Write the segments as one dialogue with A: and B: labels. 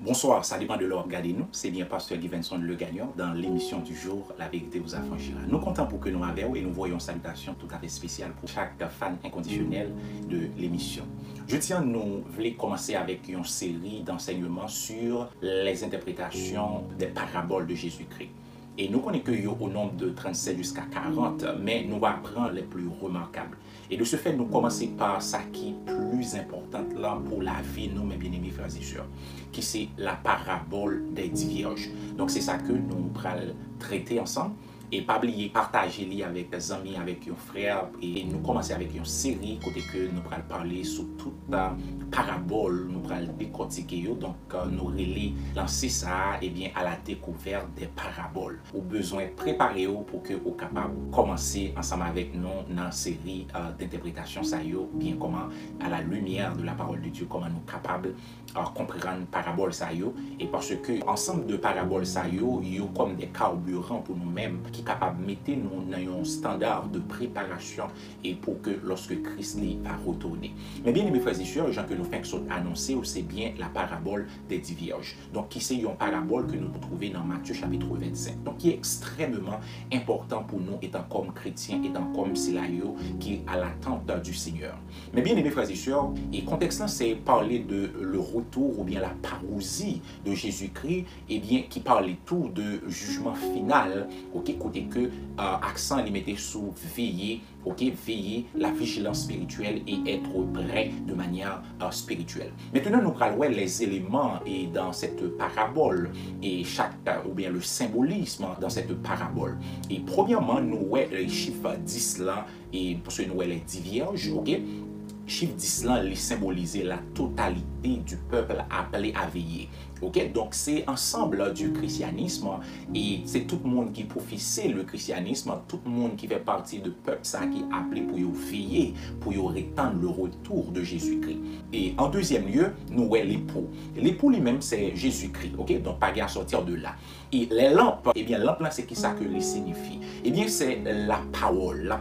A: Bonsoir, ça dépend de l'heure. Regardez-nous. C'est bien Pasteur Givenson le gagnant dans l'émission du jour La vérité vous affranchira. Nous comptons pour que nous avons et nous voyons salutation tout à fait spéciale pour chaque fan inconditionnel de l'émission. Je tiens nous voulons commencer avec une série d'enseignements sur les interprétations des paraboles de Jésus-Christ. Et nous connaissons que au nombre de 37 jusqu'à 40, mais nous allons prendre les plus remarquables. Et de ce fait, nous commençons par ça qui est plus important là pour la vie, nous, mes bien-aimés frères et sœurs, qui c'est la parabole des 10 vierges. Donc c'est ça que nous allons traiter ensemble. Et pas oublier, partager avec des amis, avec un frère. Et nous commençons avec une série côté que nous allons parler sur toute la parabole, nous allons décortiquer. Donc nous allons lancer ça et bien, à la découverte des paraboles. Au besoin de préparer pour que vous capable de commencer ensemble avec nous dans la série d'interprétation, ça y est, bien comment à la lumière de la parole de Dieu, comment nous capables de comprendre parabole ça y est. Et parce que ensemble de paraboles ça y est comme des carburants pour nous-mêmes qui capable de mettre nous dans un standard de préparation et pour que lorsque Christ va retourner. Mais bien mes frères et sœurs, gens que nous faisons annoncer, c'est bien la parabole des 10 vierges. Donc qui c'est une parabole que nous trouvons dans Matthieu chapitre 25. Donc qui est extrêmement important pour nous étant comme chrétiens, étant comme Silayo qui est à l'attente du Seigneur. Mais bien mes frères et sœurs, et contexte là c'est parler de le retour ou bien la parousie de Jésus-Christ et bien qui parle tout de jugement final, OK, côté que accent il mettait sous veiller, OK, veiller la vigilance spirituelle et être prêt de manière spirituelle. Maintenant nous allons voir les éléments et dans cette parabole et chaque ou bien le symbolisme dans cette parabole. Et premièrement nous voyons les chiffres 10 là et parce que nous voyons les 10 vierges, OK. Chiffre 10 là, il symbolise la totalité du peuple appelé à veiller. Ok, donc c'est ensemble du christianisme et c'est tout le monde qui professe le christianisme, tout le monde qui fait partie du peuple ça qui est appelé pour y veiller, pour y attendre le retour de Jésus-Christ. Et en deuxième lieu, nous voyons l'époux. L'époux lui-même c'est Jésus-Christ, ok, donc pas à sortir de là. Et les lampes, eh bien lampe là c'est qui ça que les signifie? Eh bien c'est la parole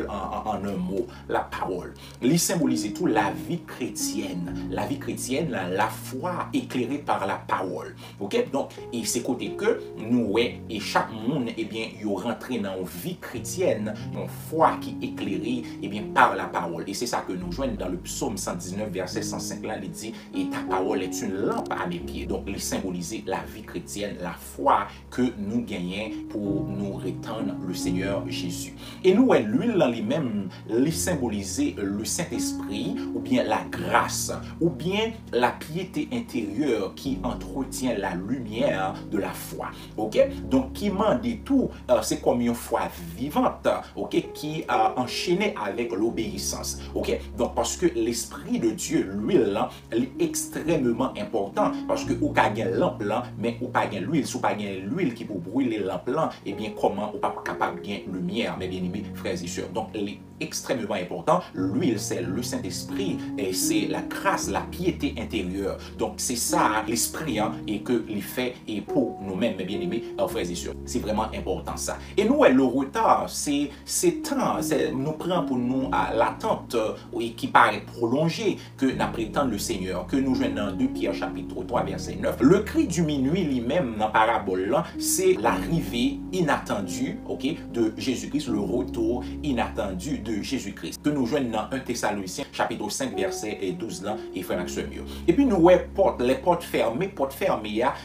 A: en un mot, la parole. Il symbolise tout la vie chrétienne, la foi éclairée par la parole. OK? Donc, et c'est côté que nous, et chaque monde, eh bien, il rentré dans une vie chrétienne, une foi qui est éclairée, eh bien, par la parole. Et c'est ça que nous joignons dans le psaume 119, verset 105, là, il dit, et ta parole est une lampe à mes pieds. Donc, il symbolise la vie chrétienne, la foi que nous gagnons pour nous retendre le Seigneur Jésus. Et nous, l'huile dans lui-même, il symbolise le Saint-Esprit, ou bien la grâce, ou bien la piété intérieure qui entretient la lumière de la foi. Ok? Donc, qui m'a dit tout, c'est comme une foi vivante, ok? Qui a enchaîné avec l'obéissance. Ok? Donc, parce que l'Esprit de Dieu, l'huile, elle est extrêmement important. Parce que, ou pas gagner lampe là, mais ou pas gagner l'huile, si ou pas gagner l'huile qui peut brûler lampe là, eh bien, comment ou pas capable de gagner lumière, mes bien-aimés frères et sœurs. Donc, elle est extrêmement important. L'huile, c'est le Saint-Esprit et c'est la grâce, la piété intérieure. Donc, c'est ça l'Esprit et que les fait et pour nous-mêmes, mes bien-aimés frères et sœurs. C'est vraiment important ça. Et nous, le retard, c'est temps, nous prend pour nous à l'attente qui paraît prolongée que nous prétend le Seigneur, que nous joignons dans 2 Pierre chapitre 3, verset 9. Le cri du minuit lui-même dans la parabole là, c'est l'arrivée inattendue, ok, de Jésus-Christ, le retour inattendu de Jésus-Christ, que nous joignons dans 1 Thessaloniciens chapitre 5, verset 12 là, et frère Maxime. Et puis nous voyons les portes fermées,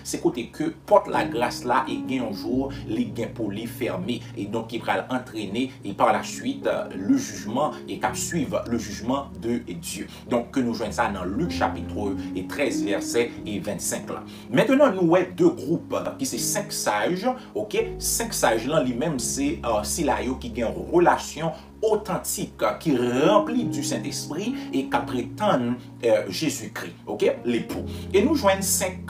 A: c'est côté que porte la grâce là et gagne un jour les gains poli fermés et donc il va entraîner et par la suite le jugement et qu'à suivre le jugement de Dieu. Donc que nous joignons ça dans Luc chapitre 13 verset 25 là. Maintenant nous voyons deux groupes qui c'est 5 sages, ok, 5 sages là lui-même c'est Silayo qui gagne relation authentique qui remplit du Saint-Esprit et qui prétend Jésus-Christ, ok, l'époux. Et nous joignons 5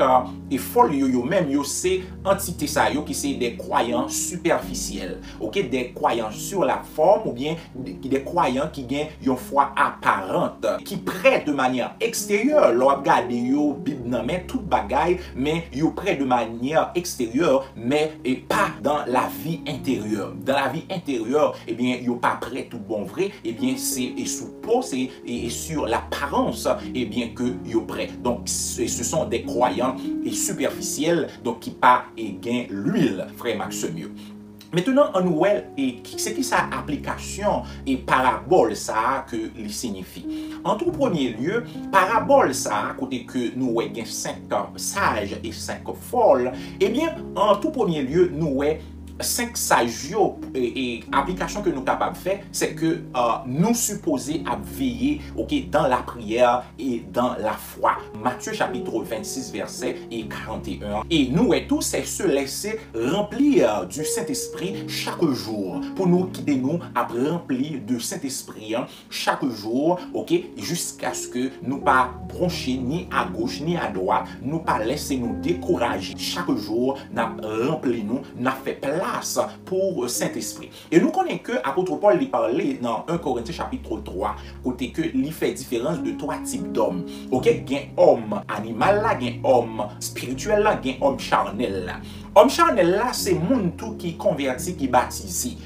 A: et folles même c'est entité ça qui c'est des croyants superficiels, ok, des croyants sur la forme ou bien des croyants qui gagnent une foi apparente, qui prêtent de manière extérieure, leur regarde yo Bible nan mais toute bagaille, mais yo prêtent de manière extérieure, mais pas dans la vie intérieure. Dans la vie intérieure, eh bien yo pas prêt fait tout bon vrai, eh bien, c'est sous peau, c'est sur l'apparence, eh bien, que yo prêt. Donc, ce sont des croyants et superficiels, donc qui pas et gain l'huile, frère Maxime. Maintenant, on voit c'est qui sa application et parabole ça que il signifie. En tout premier lieu, parabole ça, côté que nous voyons 5 sages et 5 folles, eh bien, en tout premier lieu, nous voyons 5 sages et application que nous sommes capables de faire, c'est que nous supposons à veiller dans la prière et dans la foi. Matthieu chapitre 26, verset 41. Et nous et tous, c'est se laisser remplir du Saint-Esprit chaque jour. Pour nous quitter nous à remplir de Saint-Esprit chaque jour, jusqu'à ce que nous pas broncher ni à gauche ni à droite, nous pas laisser nous décourager. Chaque jour, nous rempli nous, nous fait place pour Saint-Esprit. Et nous connaissons que l'apôtre Paul lui parlait dans 1 Corinthiens chapitre 3, côté que il fait différence de 3 types d'hommes. Il y a homme animal là, il y a homme spirituel là, il y a homme charnel là. Homme charnel là, c'est moun tout qui converti, qui baptisé,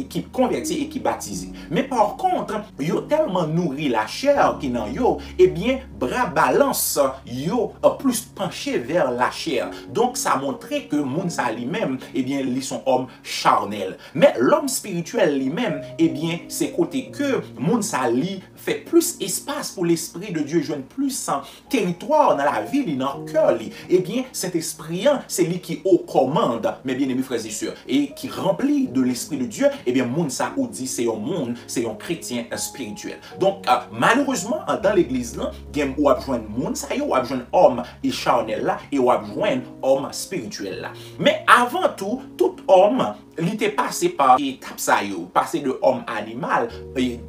A: qui converti et qui baptisé. Mais par contre, yo tellement nourri la chair qui nan yo, eh bien, bras balance, yo plus penché vers la chair. Donc, ça montrait que moun sa lui-même, eh bien, ils sont hommes charnels. Mais l'homme spirituel lui-même, eh bien, c'est côté que moun sa li fait plus espace pour l'Esprit de Dieu, joindre plus territoire dans la vie, dans le cœur. Eh bien, cet esprit, c'est lui qui commande, mes bien-aimés frères et sœurs, et qui remplit de l'Esprit de Dieu, eh bien, moun sa ou dit, c'est un monde, c'est un chrétien spirituel. Donc, malheureusement, dans l'église, il y a besoin de moun sa, il y a besoin d'homme et charnel là, et il y a besoin d'homme spirituel là. Mais avant tout homme, il était passé par étape ça, passé de homme animal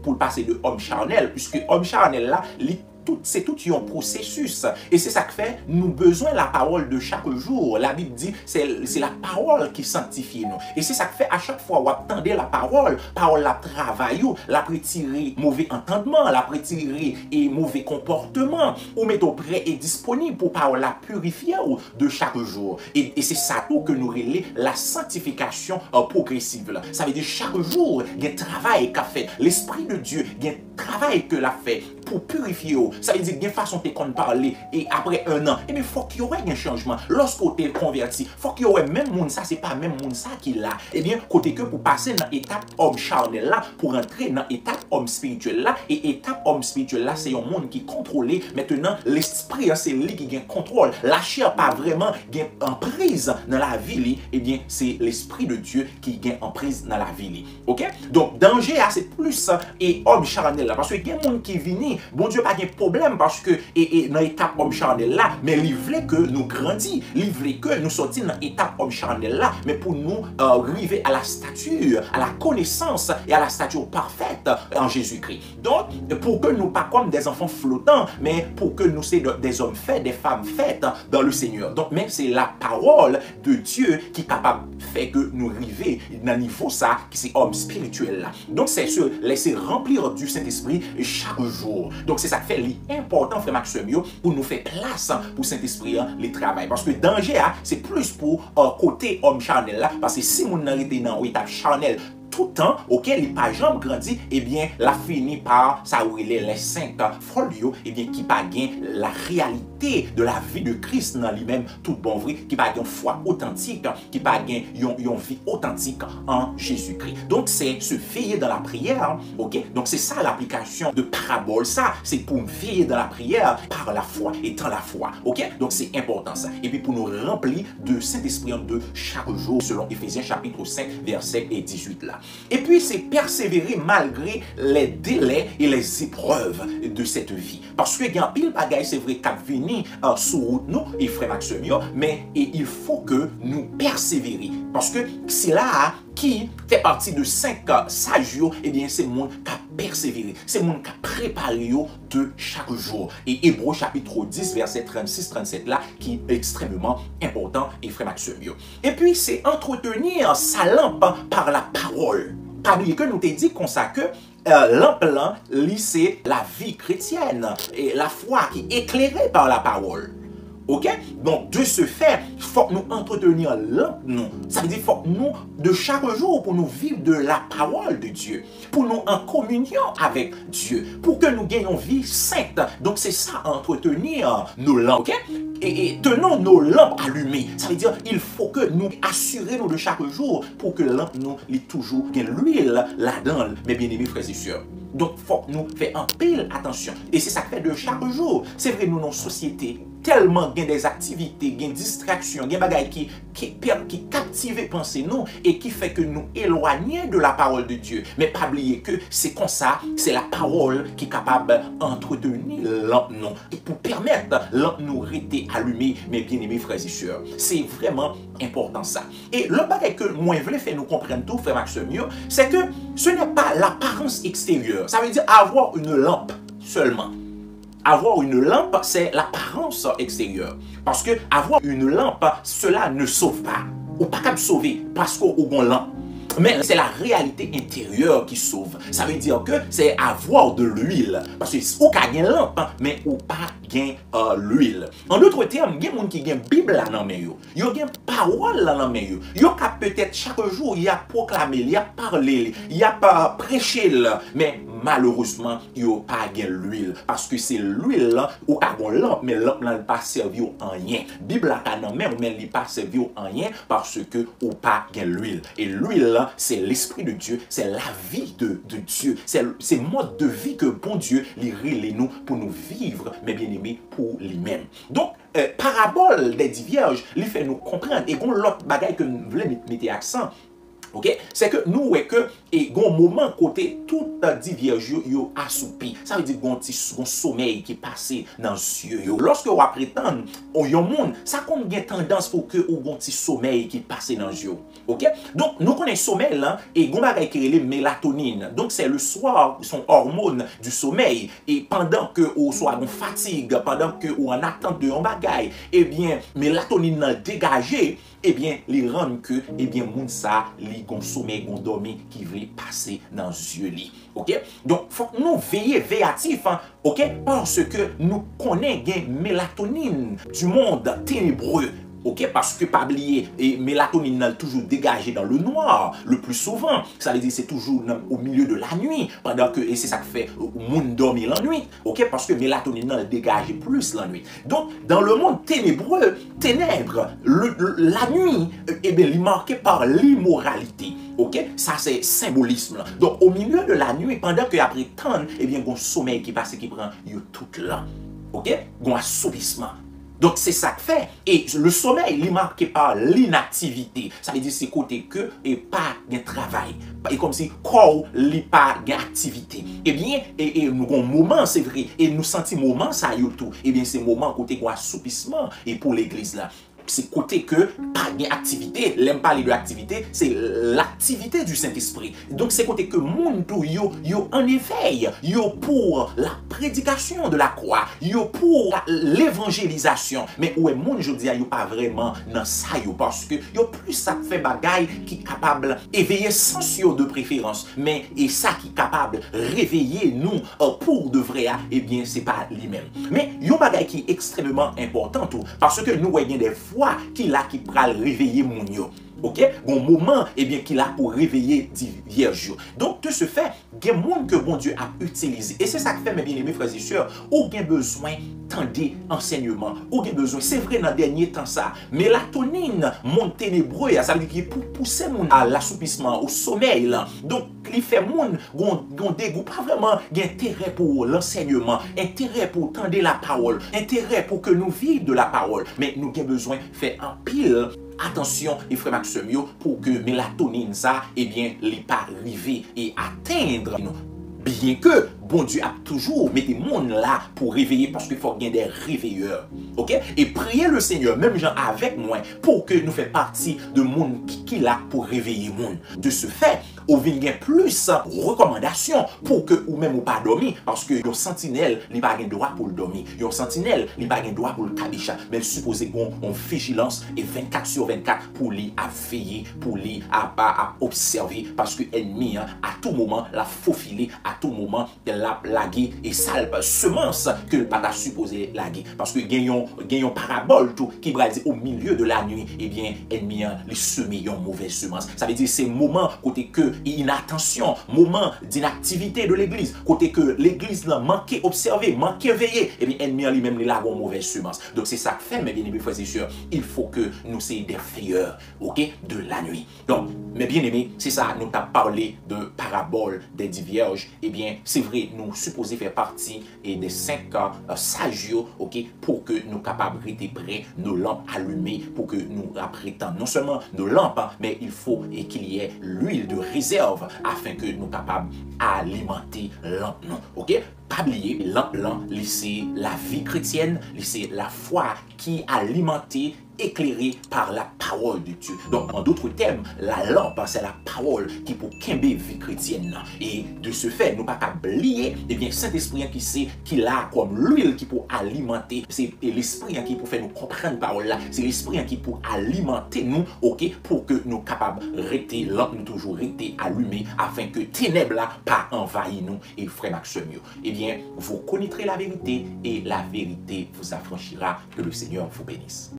A: pour passer de homme charnel, puisque homme charnel là, c'est tout un processus. Et c'est ça que fait, nous besoin de la parole de chaque jour. La Bible dit, c'est la parole qui sanctifie nous. Et c'est ça que fait, à chaque fois, vous attendez la parole la travaille, la retirer mauvais entendement, la retirer et mauvais comportement, ou mettre prêt et disponible pour parole la purifier de chaque jour. Et c'est ça tout que nous relais la sanctification progressive. Là. Ça veut dire chaque jour, il y a un travail qu'a fait. L'Esprit de Dieu, il y a un travail que l'a fait pour purifier. Ça veut dire qu'il y a une façon de parler et après un an, et bien, il faut qu'il y ait un changement. Lorsqu'on est converti, il faut qu'il y ait même monde ça, c'est pas même monde ça qui l'a. Et bien, côté que pour passer dans l'étape homme charnel là, pour entrer dans l'étape homme spirituel là, et étape homme spirituel là, c'est un monde qui contrôle. Maintenant, l'esprit, c'est lui qui gagne contrôle. La chair, pas vraiment gagne emprise dans la vie, et bien, c'est l'esprit de Dieu qui gagne emprise dans la vie. Ok? Donc, danger, c'est plus et homme charnel là, parce que il y a un monde qui vient, bon Dieu, pas de problème parce que dans l'étape homme charnel là, mais il voulait que nous grandissions, il voulait que nous sortions dans l'étape homme charnel là, mais pour nous arriver à la stature, à la connaissance et à la stature parfaite en Jésus-Christ. Donc, pour que nous pas comme des enfants flottants, mais pour que nous soyons des hommes faits, des femmes faites dans le Seigneur. Donc, même c'est la parole de Dieu qui est capable de faire que nous arrivions dans le niveau ça, qui c'est homme spirituel là. Donc, c'est se laisser remplir du Saint-Esprit chaque jour. Donc, c'est ça qui fait l'important, frère Maxime, pour nous faire place pour Saint-Esprit le travail. Parce que danger, c'est plus pour côté homme charnel là, parce que si on a été dans l'étape charnel, tout temps, il n'est pas jamais grandi, eh bien, la fini par ça où il est les 5 folios, eh bien, qui pas gain la réalité de la vie de Christ dans lui-même, tout bon vrai, qui pas gain foi authentique, qui pas gain une vie authentique en Jésus-Christ. Donc, c'est se veiller dans la prière, Donc, c'est ça l'application de parabole, ça, c'est pour veiller dans la prière par la foi et dans la foi, Donc, c'est important ça. Et puis, pour nous remplir de Saint-Esprit de chaque jour, selon Éphésiens chapitre 5, verset 18 là. Et puis, c'est persévérer malgré les délais et les épreuves de cette vie. Parce que il y a un pile bagaille, c'est vrai, qui vient sur route nous, et frère Maxime, mais il faut que nous persévérer. Parce que c'est là qui fait partie de 5 sages, eh bien, c'est le monde qui a persévéré. C'est le monde qui a préparé de chaque jour. Et Hébreux chapitre 10, verset 36-37 là, qui est extrêmement important, et frère Maxime. Et puis, c'est entretenir sa lampe par la parole. Pas oublier que nous t'ai dit comme ça que lampe là, c'est la vie chrétienne et la foi qui est éclairée par la parole. Ok? Donc, de ce fait, il faut que nous entretenir lampe nous. Ça veut dire qu'il faut que nous, de chaque jour, pour nous vivre de la parole de Dieu, pour nous en communion avec Dieu, pour que nous gagnions vie sainte. Donc, c'est ça, entretenir nos lampes. Ok? Et tenons nos lampes allumées. Ça veut dire il faut que nous assurer de chaque jour pour que lampe nous ait toujours l'huile là-dedans, mes bien-aimés frères et sœurs. Donc, il faut que nous fassions en pile attention. Et c'est ça que fait de chaque jour. C'est vrai, nous, dans la société, tellement il y a des activités, il y a des distractions, il y a des choses qui captivent pensées nous et qui fait que nous éloignons de la parole de Dieu. Mais pas oublier que c'est comme ça, c'est la parole qui est capable d'entretenir l'âme nous et pour permettre l'âme nous rester allumée, mes bien-aimés frères et sœurs. C'est vraiment important ça. Et le bagage que moi je voulais faire nous comprendre tout, frère Maxime, c'est que ce n'est pas l'apparence extérieure. Ça veut dire avoir une lampe seulement. Avoir une lampe, c'est l'apparence extérieure. Parce que avoir une lampe, cela ne sauve pas. Ou pas capable de sauver parce qu'on a une lampe. Mais c'est la réalité intérieure qui sauve. Ça veut dire que c'est avoir de l'huile. Parce que ou pas une lampe, mais ou pas l'huile. En d'autres termes, il y a des gens qui ont une Bible là dans les mains. Il y a une parole là dans les mains. Il y a peut-être chaque jour, il y a proclamé, il y a parlé, il y a prêché, mais malheureusement, il n'y a pas l'huile. Parce que c'est l'huile là, ou pas une lampe, mais lampe n'a pas servi en rien. Bible là dans les mains, mais il n'a pas servi en rien parce que ou pas l'huile. Et l'huile là, c'est l'esprit de Dieu, c'est la vie de Dieu, c'est le mode de vie que bon Dieu les nous pour nous vivre, mais bien aimé pour lui-même. Donc, parabole des 10 vierges, il fait nous comprendre. Et l'autre bagaille que nous voulons mettre accent, ok, c'est que nous voyons que et un moment côté tout 10 vierges yo assoupi. Ça veut dire un sommeil qui est passé dans les yeux. Lorsque on prétend on y a monde, ça comme une tendance pour que on un petit sommeil qui est passé dans les yeux. OK? Donc nous connaissons sommeil là et gon bagay qui est mélatonine. Donc c'est le soir son hormone du sommeil et pendant que on soit en fatigue, pendant que on en attente de un bagay, eh bien mélatonine dégagée, eh bien les rend que eh bien moun ça li gon sommeil gon dormi qui veut passer dans les yeux li. OK? Donc faut que nous veiller véatif hein, OK? Parce que nous connaissons mélatonine du monde ténébreux. Ok, parce que pas oublier, et mélatonine est toujours dégagée dans le noir, le plus souvent. Ça veut dire c'est toujours au milieu de la nuit, pendant que, et c'est ça qui fait le monde dormir la nuit. Ok, parce que mélatonine est dégagée plus la nuit. Donc, dans le monde ténébreux, ténèbres, la nuit, eh bien, il est marqué par l'immoralité. Ok, ça c'est symbolisme. Là. Donc, au milieu de la nuit, pendant que après temps, eh bien, il y a un sommeil qui passe et qui prend tout là. Ok, il y a un assoupissement. Donc, c'est ça que fait. Et le sommeil, il est marqué par l'inactivité. Ça veut dire c'est côté que et pas de travail. Et comme si corps n'est pas d'activité. Eh bien, et nous avons un moment, c'est vrai, et nous sentons moment ça y tout. Eh bien, c'est un moment côté un assoupissement et pour l'église là. C'est côté que pas d'activité, l'aime parler de l'activité, c'est l'activité du Saint-Esprit. Donc c'est côté que monde yo en éveil, yo pour la prédication de la croix, yo pour l'évangélisation. Mais où est monde je dis yo pas vraiment dans ça yo parce que yo plus ça fait bagaille qui capable éveiller sens de préférence, mais et ça qui capable réveiller nous pour de vrai, eh bien c'est pas lui-même. Mais yo bagaille qui est extrêmement important tout parce que nous voyons des fois qui là qui pral réveiller mon yo. OK? Bon moment eh bien qui là pour réveiller vierge. Donc de ce fait, il y a monde que bon Dieu a utilisé et c'est ça que fait mes bien-aimés frères et sœurs, aucun besoin tendez enseignement, aucun besoin. C'est vrai dans dernier temps ça, mélatonine monde ténébreux, ça veut dire pour pousser monde à l'assoupissement, au sommeil là. Donc il fait monde gon dégoût pas vraiment intérêt pour l'enseignement, intérêt pour tendre la parole, intérêt pour que nous vivions de la parole, mais nous avons besoin de faire un pile attention les frères Maxime pour que mélatonine ça eh bien les pas arriver et atteindre bien que bon Dieu a toujours mis des monde là pour réveiller parce qu'il faut gagner des réveilleurs. OK? Et prier le Seigneur même gens avec moi pour que nous fassions partie de monde qui là pour réveiller monde. De ce fait, ou vin gen plus recommandation pour que ou même ou pas dormir parce que yon sentinelle li pas gen droit pour le dormir. Yon sentinelle li pas gen droit pour le kabicha, mais supposé gon on vigilance et 24 sur 24 pour lui à veiller, pour lui à observer parce que ennemi à tout moment la faufiler, à tout moment la laguer et salve semence que le pas supposé laguer parce que gagnons parabole tout qui va dire au milieu de la nuit et bien ennemi les semer une mauvaise semence. Ça veut dire c'est moment côté que inattention, moment d'inactivité de l'église, côté que l'église là manqué observer, manqué veiller et bien ennemi lui-même les lague une mauvaise semence. Donc c'est ça que fait mes bien-aimés frères et sœurs, il faut que nous soyons des veilleurs, OK, de la nuit. Donc mes bien-aimés, c'est ça nous t'a parlé de parabole des 10 vierges. Eh bien, c'est vrai, nous supposons faire partie et des 5 sages, OK, pour que nous capables de rester prêts, nos lampes allumées, pour que nous apprêtons non seulement nos lampes, mais il faut qu'il y ait l'huile de réserve afin que nous capables d'alimenter lampe, OK? Pas oublier, lampe, c'est la vie chrétienne, c'est la foi qui alimentée, éclairée par la parole de Dieu. Donc, en d'autres termes, la lampe, c'est la parole qui pour qu'aimer vie chrétienne. Et de ce fait, nous pas qu'à oublier, eh bien, Saint-Esprit qui sait qu'il a comme l'huile qui pour alimenter, c'est l'Esprit qui pour faire nous comprendre la parole là, c'est l'Esprit qui pour alimenter nous, OK, pour que nous capables de rester lampe, nous toujours rester allumés, afin que ténèbres là pas envahir nous et frère Maxime. Eh bien, vous connaîtrez la vérité et la vérité vous affranchira. Que le Seigneur vous bénisse.